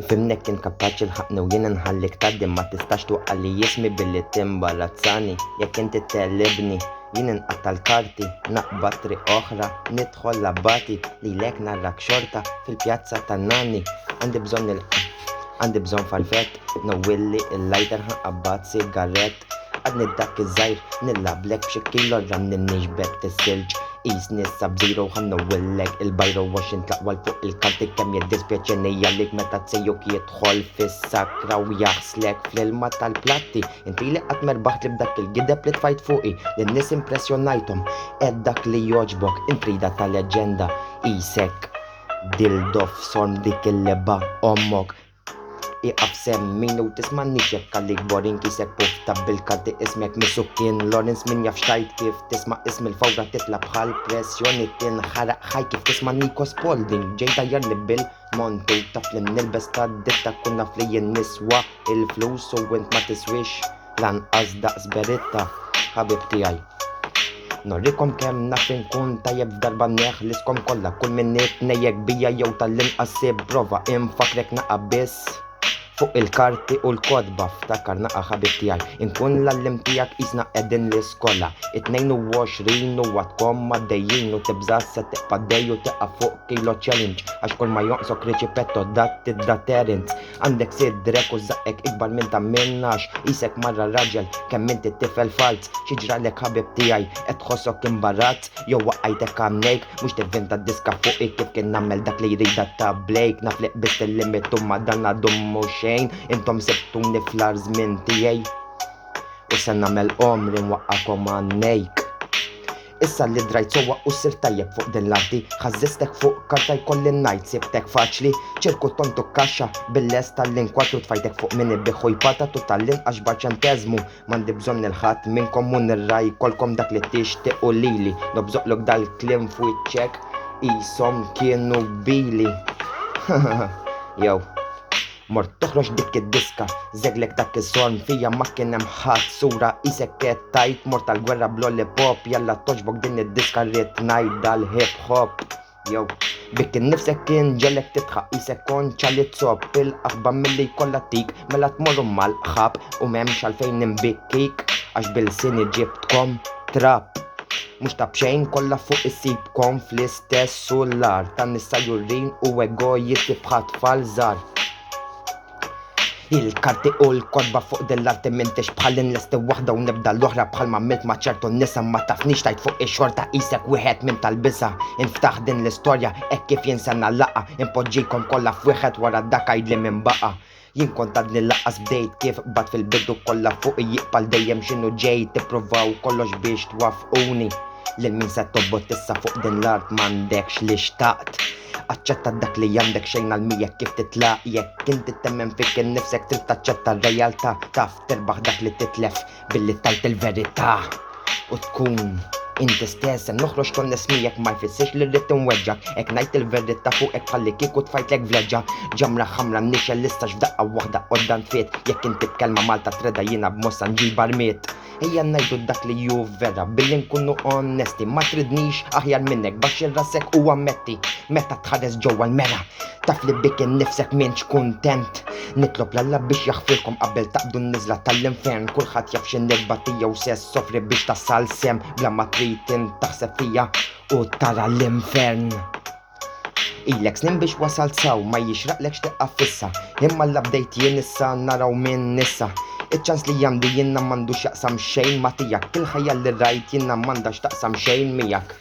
Fimnek kien kapaċi l-ħaqni u jien nħallik taddim ma tistax tuqqalli jismi billi timbarazzani. Jekk inti tellibni jien inqatta l-karti, naqbad triq oħra, nidħol labbati li lek narrak xorta fil-pjazza tan-nani. Għandi bżon farfet, nawilli il-lajter ħanqabbad sigaret. Għadni dak iż-żajr nillablek b'xi kilo ram nixbek tissilġ. Isni s-sabżiro ħannawillek il-bajro wax intlaqwal fuq il-karti kemm jiddispjaċini għalik meta tsejjuk jidħol fis-sakra u jaħslek fl-ilma tal-platti. Inti li qatt merbaħt li b'dak il-gideb li tfajt fuqi lin-nies impressjonajthom qed dak li jogħġbok intrida tal-leġenda isek dildo f'sorm dik il-leba ommok. Iqaf semmin u tismanni xek għallik borin kisek pufta bil-karti ismek Misukien Lawrence min jaf xtajt kif tisma ism il-fawra titla bħal pressjoni tinħaraq ħaj kif tisma Nico Spalding ġejta jarni bil-montu taf li nilbes ta' ditta kunna fli niswa il-flus u int ma tiswix lanqas daqs beritta ħabib tijaj. Norrikom kem nafin kun tajjeb f'darba neħliskom kolla kull minnet nejjek bija jew tal-inqas prova infakrek naqa biss fuq il-karti u l-kodba ftakar naqa ħabib tijaj. Inkun l-allim tijak isna edin l-iskola 22 u għadkom maddejjin u tibza se tiqpa dej u tiqqa fuq kilo challenge għax kol ma jonqsok riċipetto dat tidda terence. Għandek sidrek u zaqqek ikbar minn ta' minnax isek marra raġel kemm inti tifel falz xieġralek ħabib tijaj et tħossok imbarazz jew waqqajtek għamnejk mux tivvinta diska fuqi kif kien nammel dak li jrida ta' Blake nafliq bist il-limitu ma dan għadhom mux intom sebtuni fl-żmien tiegħi u se nagħmel omri nwaqqakom għannejk. Issa li drajt sowa u ssir tajjeb fuq din l-arti ħażistek fuq karta jkolli ngħid sibtek faċli ċerku tontu kaxxa bil-lest tal-inkwatru tfajtek fuq min ibbiħu jpatatu tal-inqax barċentezmu m'għandi bżonn il-ħadd minnkom u nirraj kolkom dak li tixtiequ lili nobżoqlok dal-kliem fuq iċ-ċek qishom kienu bili. Jew mort toħroġ dik id-diska, zeglek dak is-sorm fija ma kien hemm ħadd sura isek qed tajt mort tal-gwerra bl-lollipop jalla toġbok din id-diska rrid ngħid dal-hip hop. Jew bik innifsek kien ġellek titħaq isek konċa li tsob il-qaħba milli jkollha tik mela tmorru mal-ħab u m'hemmx għalfejn nimbikkik għax bil-sini ġibtkom trap. Mux ta' bxejn kollha fuq issibkom fl-istess sullar tan nisa jurin u egojisti bħat fal-żar. Il-karti u l-kodba fuq dell-arti mintix bħal inlesti wahda u nibda l-oħra bħal ma milt ma ċertu nisa ma tafnix tajt fuq ix-xorta isek wieħed minn tal-bisa. Inftaħ din l-istorja ek kif jinsanna laqa impoġġikom kollha f'wieħed wara dak għajdli minn baqa. Jien kont għadni laqqas bdejt kif bad fil-bidu kollha fuq jiqpal dejjem x'inhu ġej tippruvaw kollox biex twafquni. Lil min se tobbot issa fuq din l-art m'għandekx li xtaqt. Aċċetta dak li għandek xejn għal-mijek kif titlaq jekk inti temmen fik innifsek trid taċċetta r-realtà taf terbaħ dak li titlef billi tajt il-verità u tkun inti stess noħroġ kon nismijek ma jfissirx li rrid inweġġak hekk ngħid il-verità fuqek bħalli kieku tfajtlek vleġġa ġamra ħamra nixel listax f'daqqa waħda qoddan tfiet jekk inti tkellma Malta treda jiena b'mossa nġib armiet. Ejja ngħidu dak li ju vera billi nkunu onesti ma tridnix aħjar minnek baxxir rasek u ammetti meta tħares ġewwa l-mera taf li bik innifsek m'intx kuntent nitlob l-Alla biex jaħfirkom qabel taqbdu n-niżla tal-infern kulħadd jaf x'in-nirba tiegħu se soffri biex tasal sem bla ma trid taħseb fija u tara l-infern. Ilek snin biex wasalt saw ma jixraqlek x'tiqqa fissa imma l-abdejt jien issa naraw minn nissa. Iċ-ċans li għandi jiena m'għandux jaqsam xejn ma tiegħek il-ħajja li rajt jiena m'għandax taqsam xejn miegħek.